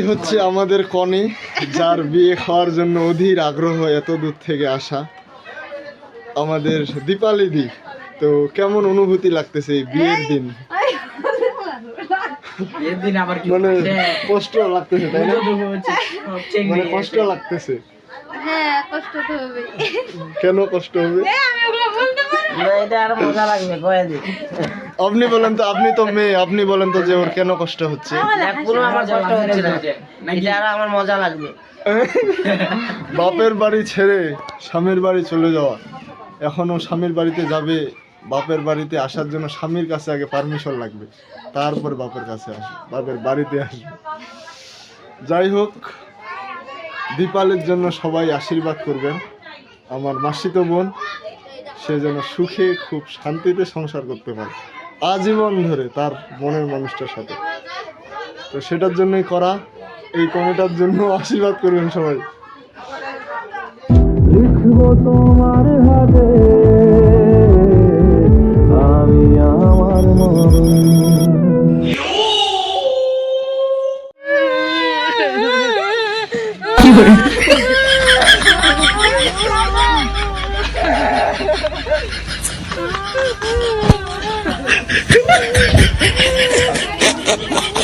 হচ্ছে আমাদের কনে, যার বিয়ে খাওয়ার জন্য অধীর আগ্রহ, এত দূর থেকে আসা আমাদের দীপালি দি। তো কেমন অনুভূতি লাগতেছে এই বিয়ের দিন? মানে কষ্ট লাগতেছে, তাই না? মানে কষ্ট লাগতেছে। হ্যাঁ, কষ্ট তো হবে। কেন কষ্ট হবে? আমি ওগুলো বলতে পারি না। এটা আরো মজা লাগবে কয়ে দি। আপনি বলেন তো, আপনি তো মেয়ে, আপনি বলেন তো যে ওর কেন কষ্ট হচ্ছে? পুরো আমার কষ্ট হচ্ছে না, এটা আরো আমার মজা লাগবে। বাপের বাড়ি ছেড়ে স্বামীর বাড়ি চলে যাওয়া, এখনো স্বামীর বাড়িতে যাবে। বাপের বাড়িতে আসার জন্য স্বামীর কাছে আগে পারমিশন লাগবে, তারপর বাপের কাছে আসবে, বাপের বাড়িতে আসবে। যাই হোক, দীপালির জন্য সবাই আশীর্বাদ করবেন। আমার মাসিতো বোন, সে যেন সুখে খুব শান্তিতে সংসার করতে পারে আজীবন ধরে তার মনের মানুষটার সাথে। তো সেটার জন্যই করা, এই কমেটার জন্য আশীর্বাদ করবেন সবাই। লিখবো তোমার হাতে আমি আমার মরণ।